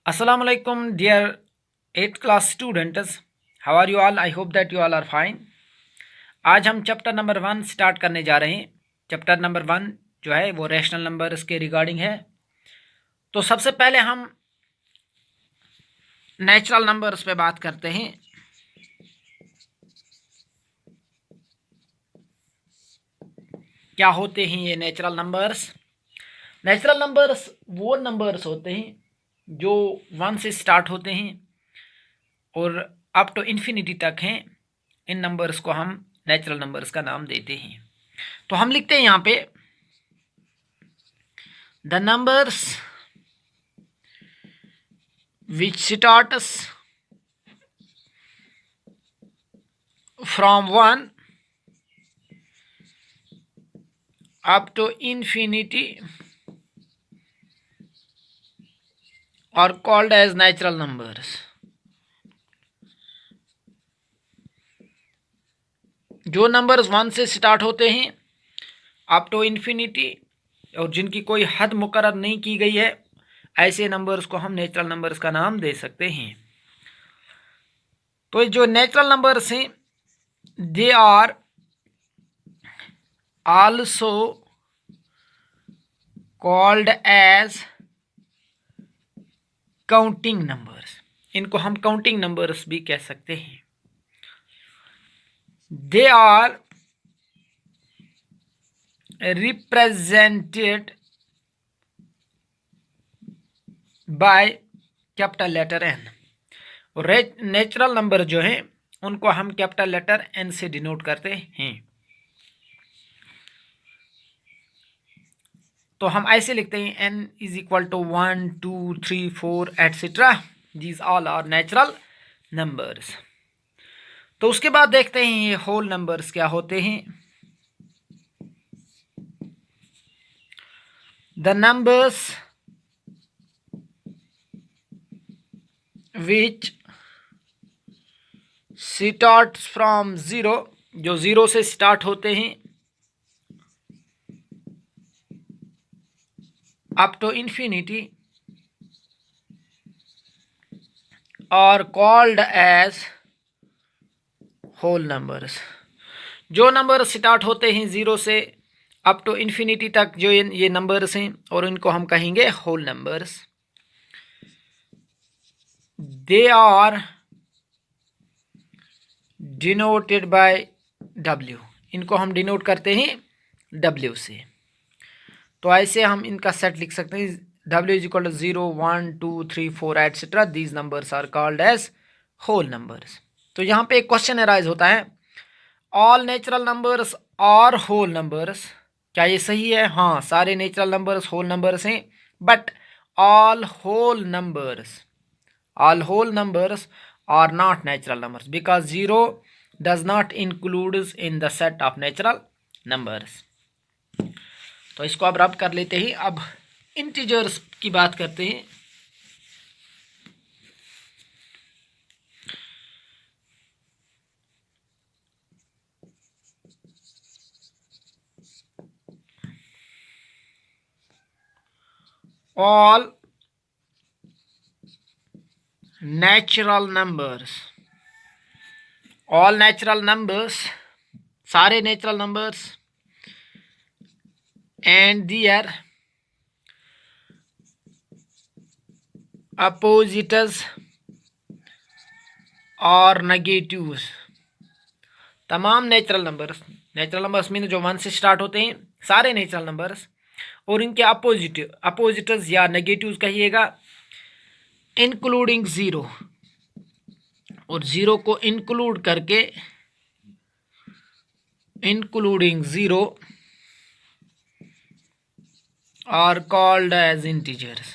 Assalamu alaikum, dear 8th class students. How are you all? I hope that you all are fine. आज हम chapter number 1 start करने जा रहे हैं. Chapter number 1 जो है वो रैशनल नंबर्स के रिगार्डिंग है. तो सबसे पहले हम नेचुरल नंबर्स पे बात करते हैं. क्या होते हैं ये नेचुरल नंबर्स? नेचुरल नंबर्स वो नंबर्स होते हैं जो 1 से स्टार्ट होते हैं और अप टू इन्फिनिटी तक हैं. इन नंबर्स को हम नेचुरल नंबर्स का नाम देते हैं. तो हम लिखते हैं यहाँ पे the numbers which starts from 1 up to infinity are called as natural numbers. जो नंबर्स 1 से स्टार्ट होते हैं अप टू इन्फिनिटी और जिनकी कोई हद मुकर्रर नहीं की गई है, ऐसे नंबर्स को हम नेचुरल नंबर्स का नाम दे सकते हैं. तो जो नेचुरल नंबर्स हैं they are also called as counting numbers. इनको हम काउंटिंग नंबर्स भी कह सकते हैं. They are represented by capital letter N. और नेचुरल नंबर जो हैं उनको हम कैपिटल लेटर एन से डिनोट करते हैं. तो हम ऐसे लिखते हैं N is equal to 1 2 3 4 etcetera. These all are natural numbers. तो उसके बाद देखते हैं ये होल नंबर्स क्या होते हैं. The numbers which start from 0, जो 0 से स्टार्ट होते हैं up to infinity are called as whole numbers. जो नंबर स्टार्ट होते हैं 0 से अप टू इन्फिनिटी तक जो ये नंबर्स हैं और इनको हम कहेंगे whole numbers. They are denoted by W. इनको हम डिनोट करते हैं W से. तो ऐसे हम इनका सेट लिख सकते हैं. W is equal to 0 1 2 3 4 etcetera. These numbers are called as whole numbers. तो यहाँ पे एक क्वेश्चन अराइज होता है, all natural numbers are whole numbers. क्या ये सही है? हाँ, सारे नेचुरल नंबर्स होल नंबर्स हैं. But all whole numbers are not natural numbers because 0 does not includes in the set of natural numbers. तो इसको अब रब कर लेते हैं. अब इंटीजर्स की बात करते हैं. ऑल नेचुरल नंबर्स, सारे natural numbers and their opposites और negatives. तमाम नेचुरल नंबर्स मीन जो 1 से स्टार्ट होते हैं सारे नेचुरल नंबर्स और इनके अपोजिट्स या नेगेटिव्स कहिएगा, इंक्लूडिंग 0, और 0 को इंक्लूड करके including 0 are called as integers.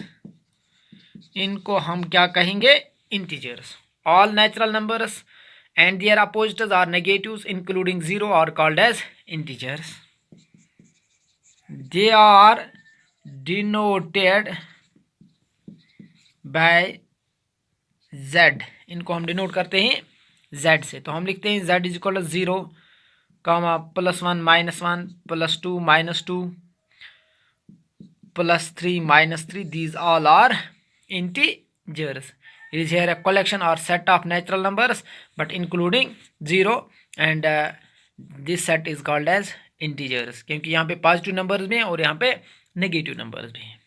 इनको हम क्या कहेंगे? Integers. All natural numbers and their opposites are negatives including 0 are called as integers. They are denoted by Z. इनको हम डिनोट करते हैं Z से. तो हम लिखते हैं Z is equal to 0 +1 -1 +2 -2 +3 -3. these all are integers. integers. It is here a collection or set of natural numbers but including 0 and this set is called as integers, क्योंकि यहाँ पे पॉजिटिव नंबर्स भी हैं और यहाँ पे नेगेटिव नंबर्स भी हैं.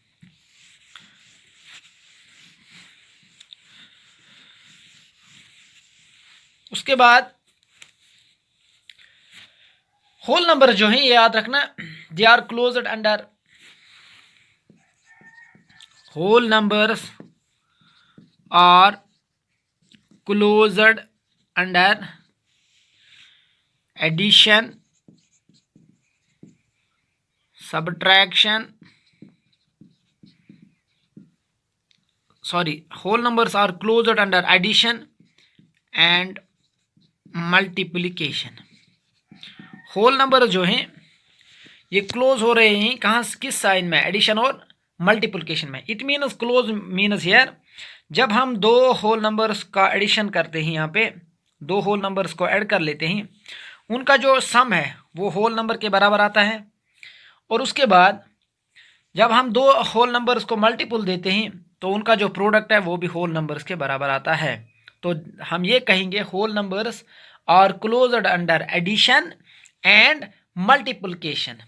उसके बाद होल नंबर जो है ये याद रखना, they are closed under, whole numbers are closed under addition, subtraction, sorry, whole numbers are closed under addition and multiplication. Whole number जो हैं ये क्लोज हो रहे हैं कहाँ, किस साइन में, एडिशन और मल्टीप्लिकेशन में. It means close means here जब हम दो होल नंबर्स का एडिशन करते हैं, यहाँ पे दो होल नंबर्स को ऐड कर लेते हैं, उनका जो सम है वो होल नंबर के बराबर आता है. और उसके बाद जब हम दो होल नंबर्स को मल्टीपल देते हैं तो उनका जो प्रोडक्ट है वो भी होल नंबर्स के बराबर आता है. तो हम ये कहेंगे whole numbers are closed under addition and multiplication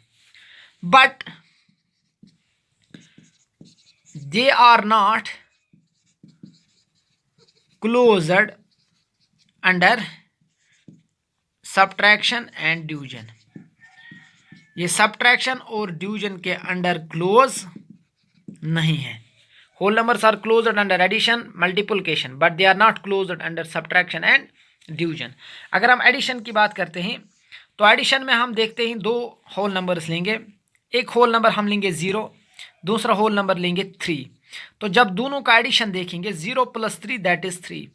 but they are not closed under subtraction and division. ये सब्ट्रैक्शन और डिवीजन के अंडर क्लोज नहीं है. Whole numbers are closed under addition multiplication but they are not closed under subtraction and division. अगर हम addition की बात करते हैं तो एडिशन में हम देखते हैं दो होल नंबर्स लेंगे, एक होल नंबर हम लेंगे 0, दूसरा होल नंबर लेंगे 3. तो जब दोनों का एडिशन देखेंगे 0 + 3 that is 3.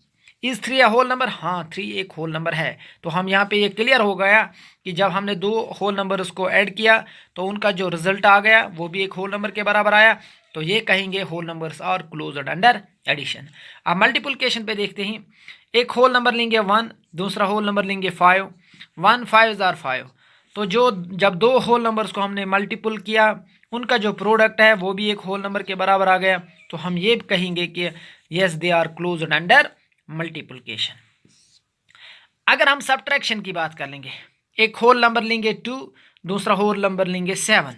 Is 3 a whole number? हाँ, 3 एक होल नंबर है. तो हम यहाँ पे ये क्लियर हो गया कि जब हमने दो होल नंबर उसको ऐड किया तो उनका जो रिजल्ट आ गया वो भी एक होल नंबर के बराबर आया. तो ये कहेंगे whole numbers are closed under addition. अब मल्टीप्लिकेशन पे देखते हैं, एक होल नंबर लेंगे 1, दूसरा होल नंबर लेंगे 5. 1 5 आर 5. तो जब दो होल नंबर्स को हमने मल्टीपल किया उनका जो प्रोडक्ट है वो भी एक होल नंबर के बराबर आ गया. तो हम ये कहेंगे कि yes they are closed under multiplication. अगर हम सब्ट्रैक्शन की बात कर लेंगे, एक होल नंबर लेंगे 2, दूसरा होल नंबर लेंगे 7.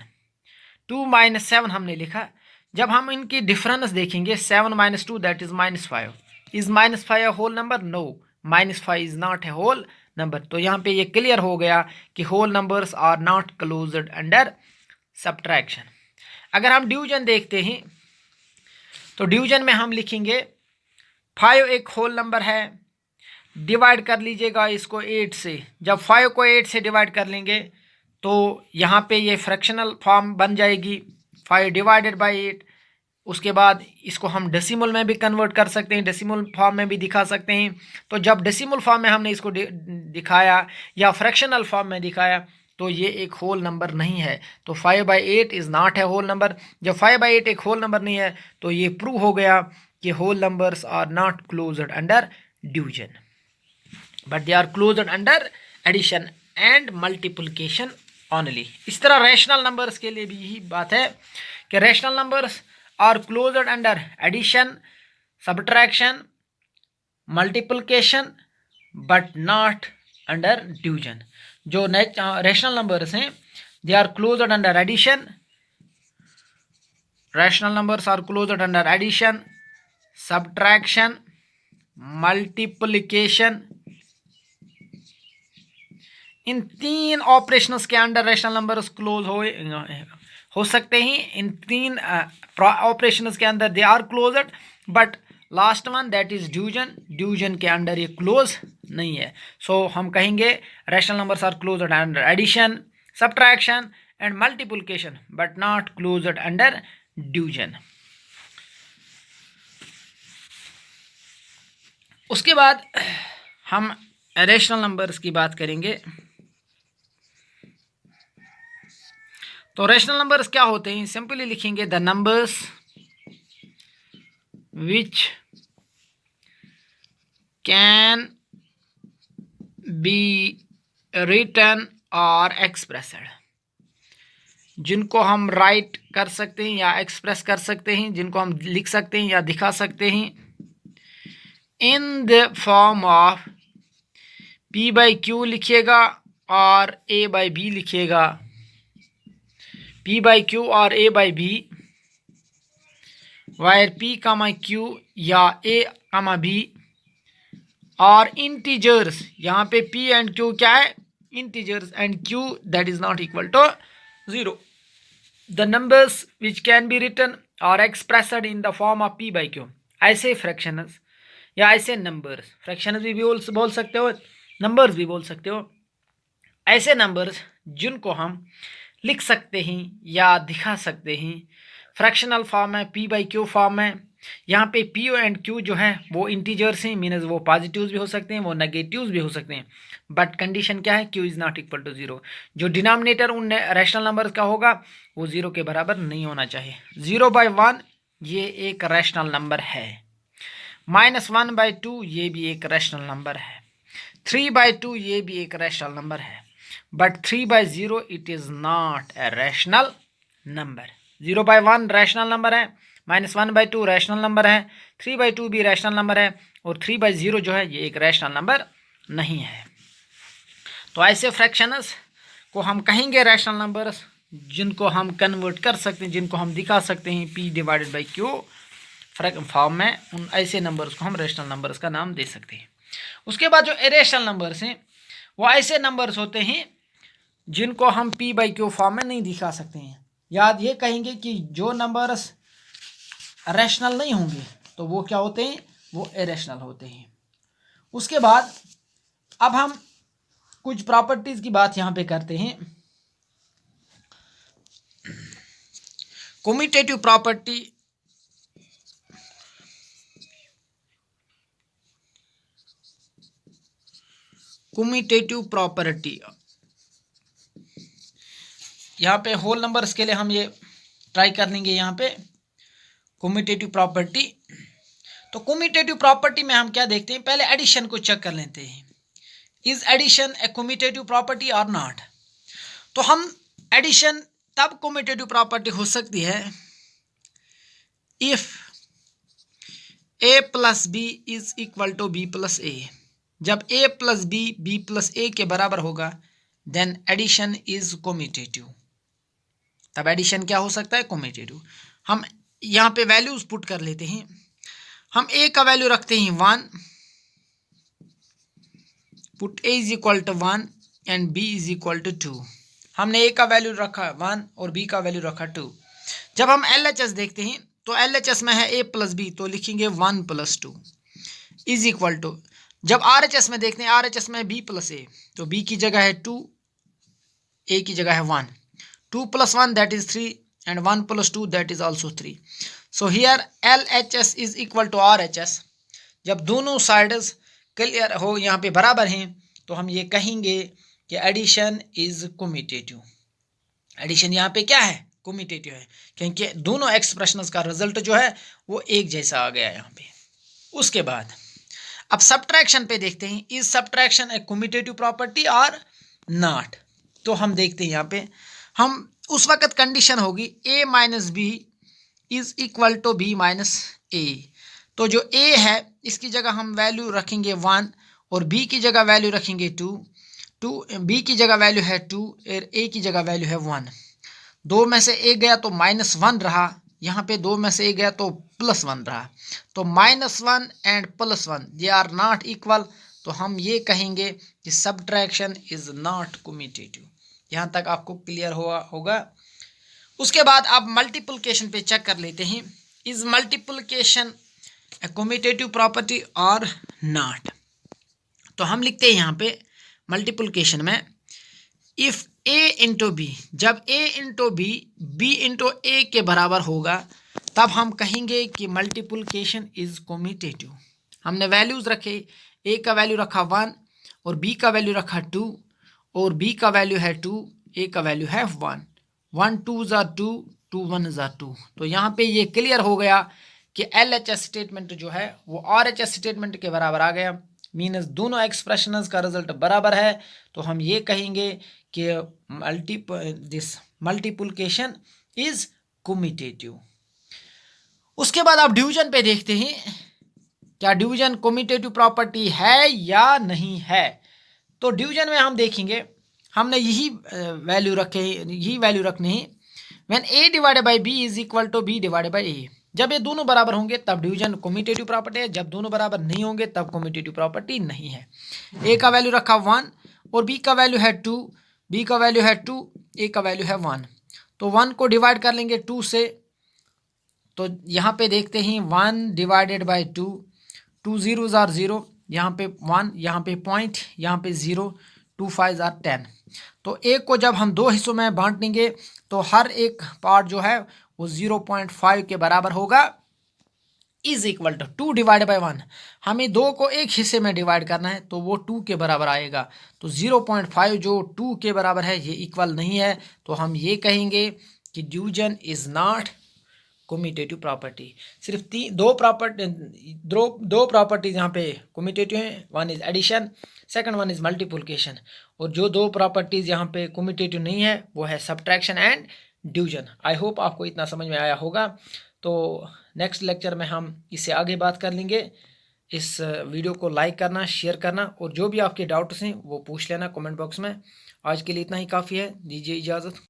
2 - 7 हमने लिखा. जब हम इनकी डिफरेंस देखेंगे 7 - 2 that is -5. Is -5 a whole number? No, -5 is not a whole number. तो यहाँ पे ये क्लियर हो गया कि whole numbers are not closed under subtraction. अगर हम डिवीजन देखते हैं तो डिवीजन में हम लिखेंगे 5 एक होल नंबर है, डिवाइड कर लीजिएगा इसको 8 से. जब 5 को 8 से डिवाइड कर लेंगे तो यहाँ पे ये फ्रैक्शनल फॉर्म बन जाएगी 5 डिवाइडेड बाय 8. उसके बाद इसको हम डेसिमल में भी कन्वर्ट कर सकते हैं, डेसिमल फॉर्म में भी दिखा सकते हैं. तो जब डेसिमल फॉर्म में हमने इसको दिखाया या फ्रैक्शनल फॉर्म में दिखाया तो ये एक होल नंबर नहीं है. तो 5/8 इज़ नॉट है होल नंबर. जब 5/8 एक होल नंबर नहीं है तो ये प्रूव हो गया कि whole numbers are not closed under division but they are closed under addition and multiplication only. इस तरह रैशनल नंबर्स के लिए भी यही बात है कि rational numbers are closed under addition, subtraction, multiplication but not under division. जो रैशनल नंबर्स हैं they are closed under addition, rational numbers are closed under addition, subtraction, multiplication. इन 3 ऑपरेशंस के अंडर रैशनल नंबर्स क्लोज हो सकते हैं. इन 3 operations के अंदर they are closed but last one that is division, division के अंडर ये क्लोज नहीं है. सो हम कहेंगे rational numbers are closed under addition, subtraction and multiplication but not closed under division. उसके बाद हम रैशनल नंबर्स की बात करेंगे. तो रैशनल नंबर्स क्या होते हैं? सिंपली लिखेंगे the numbers which can be written और एक्सप्रेस्ड, जिनको हम राइट कर सकते हैं या एक्सप्रेस कर सकते हैं, जिनको हम लिख सकते हैं या दिखा सकते हैं, in the form of P by Q लिखिएगा और A बाई बी लिखिएगा, P बाई क्यू और A by B, where P comma Q या A कामा B और इंटीजर्स, यहाँ पे P एंड Q क्या है, integers, and Q that is not equal to 0. The numbers which can be written और expressed in the form of P by Q. ऐसे fractions या ऐसे नंबर्स, फ्रैक्शंस भी बोल सकते हो, नंबर्स भी बोल सकते हो, ऐसे नंबर्स जिनको हम लिख सकते हैं या दिखा सकते हैं फ्रैक्शनल फॉर्म है, P बाई Q फॉर्म है. यहाँ पे P एंड Q जो है वो इंटीजर्स हैं, मीनस वो पॉजिटिव्स भी हो सकते हैं, वो नेगेटिव्स भी हो सकते हैं, बट कंडीशन क्या है, Q is not equal to 0. जो डिनोमिनेटर उन रैशनल नंबर्स का होगा वो 0 के बराबर नहीं होना चाहिए. 0/1 ये एक रैशनल नंबर है, -1/2 ये भी एक रैशनल नंबर है, 3/2 ये भी एक रैशनल नंबर है, but 3/0 it is not a rational number. 0/1 rational number है, -1/2 रैशनल नंबर है, 3/2 भी रैशनल नंबर है, और 3/0 जो है ये एक रैशनल नंबर नहीं है. तो ऐसे फ्रैक्शंस को हम कहेंगे रैशनल नंबर्स, जिनको हम कन्वर्ट कर सकते हैं, जिनको हम दिखा सकते हैं P divided by Q form में, उन ऐसे नंबर्स को हम रैशनल नंबर्स का नाम दे सकते हैं. उसके बाद जो इरेशनल नंबर्स हैं वो ऐसे नंबर्स होते हैं जिनको हम P बाई Q फॉर्म में नहीं दिखा सकते हैं. याद ये कहेंगे कि जो नंबर्स रैशनल नहीं होंगे तो वो क्या होते हैं, वो इरेशनल होते हैं. उसके बाद अब हम कुछ प्रॉपर्टीज की बात यहाँ पे करते हैं. कम्यूटेटिव प्रॉपर्टी, कम्यूटेटिव प्रॉपर्टी, यहाँ पे होल नंबर्स के लिए हम ये ट्राई कर लेंगे. यहाँ पे कम्यूटेटिव प्रॉपर्टी, तो कम्यूटेटिव प्रॉपर्टी में हम क्या देखते हैं, पहले एडिशन को चेक कर लेते हैं. Is addition a commutative property or not. तो हम एडिशन तब कम्यूटेटिव प्रॉपर्टी हो सकती है if A plus B is equal to B plus A. जब A plus B B plus A के बराबर होगा देन एडिशन इज कम्यूटेटिव. तब एडिशन क्या हो सकता है, कम्यूटेटिव. हम यहाँ पे वैल्यूज पुट कर लेते हैं. हम A का वैल्यू रखते हैं 1, put A is equal to 1 and B is equal to 2. हमने A का वैल्यू रखा 1 और B का वैल्यू रखा 2. जब हम LHS देखते हैं तो LHS में है A प्लस बी, तो लिखेंगे 1 प्लस 2 इज इक्वल टू. जब RHS में देखते हैं, RHS में B प्लस ए, तो B की जगह है 2, A की जगह है 1. 2 plus 1 that is 3 and 1 plus 2 that is also 3. So here LHS is equal to RHS. जब दोनों साइड्स क्लियर हो, यहाँ पे बराबर हैं, तो हम ये कहेंगे कि एडिशन इज कम्यूटेटिव. एडिशन यहाँ पे क्या है, कम्यूटेटिव है, क्योंकि दोनों एक्सप्रेशंस का रिजल्ट जो है वो एक जैसा आ गया यहाँ पे. उसके बाद अब सब्ट्रैक्शन पे देखते हैं, is subtraction A commutative property or not. तो हम देखते हैं यहाँ पे, हम उस वक्त कंडीशन होगी A minus B is equal to B minus A. तो जो A है इसकी जगह हम वैल्यू रखेंगे 1 और B की जगह वैल्यू रखेंगे 2. B की जगह वैल्यू है 2 और A की जगह वैल्यू है 1. 2 में से A गया तो -1 रहा, यहाँ पे 2 में से A गया तो +1 रहा. तो -1 and +1 they are not equal. तो हम ये कहेंगे कि सब्ट्रैक्शन इज नॉट कम्यूटेटिव. यहाँ तक आपको क्लियर होगा. उसके बाद आप मल्टीप्लिकेशन पे चेक कर लेते हैं, is multiplication a commutative property or not. तो हम लिखते हैं यहाँ पे मल्टीप्लिकेशन में, इफ A इंटू बी, जब A into B B into A के बराबर होगा तब हम कहेंगे कि मल्टीप्लिकेशन इज कम्यूटेटिव. हमने वैल्यूज रखे, A का वैल्यू रखा 1 और B का वैल्यू रखा 2 और B का वैल्यू है 2, A का वैल्यू है 1. 1 2 ज़ा 2, 2 1 ज़ा 2. तो यहाँ पे ये क्लियर हो गया कि LHS स्टेटमेंट जो है वो RHS स्टेटमेंट के बराबर आ गया, मीनस दोनों एक्सप्रेशंस का रिजल्ट बराबर है. तो हम ये कहेंगे कि दिस मल्टीप्लिकेशन इज कम्यूटेटिव. उसके बाद आप डिवीजन पे देखते हैं क्या डिवीजन कम्यूटेटिव प्रॉपर्टी है या नहीं है। तो डिवीजन में हम देखेंगे, हमने यही वैल्यू रखनी है। When a divided by b is equal to b divided by a, जब ये दोनों बराबर होंगे तब डिवीजन कम्यूटेटिव प्रॉपर्टी है, जब दोनों बराबर नहीं होंगे तब कम्यूटेटिव प्रॉपर्टी नहीं है। a का वैल्यू रखा 1 और b का वैल्यू है 2, b का वैल्यू है 2, a का वैल्यू है 1। तो 1 को डिवाइड कर लेंगे 2 से, तो यहाँ पे देखते हैं 1 डिवाइडेड बाई 2, 2 जीरोज आर 0, यहाँ पे 1, यहाँ पे पॉइंट, यहाँ पे 0, 2 5 आर 10। तो एक को जब हम दो हिस्सों में बांट देंगे तो हर एक पार्ट जो है वो 0.5 के बराबर होगा, is equal to 2 divide by 1। हमें 2 को एक हिस्से में डिवाइड करना है तो वो 2 के बराबर आएगा। तो 0.5 जो 2 के बराबर है ये इक्वल नहीं है, तो हम ये कहेंगे कि division is not commutative property. सिर्फ दो प्रॉपर्टीज यहाँ पे कम्यूटेटिव हैं, one is addition, second one is multiplication. और जो दो प्रॉपर्टीज यहाँ पे कम्यूटेटिव नहीं है वो है subtraction and division. I hope आपको इतना समझ में आया होगा। तो नेक्स्ट लेक्चर में हम इससे आगे बात कर लेंगे। इस वीडियो को लाइक करना, शेयर करना और जो भी आपके डाउट्स हैं वो पूछ लेना कमेंट बॉक्स में। आज के लिए इतना ही काफ़ी है, दीजिए इजाज़त।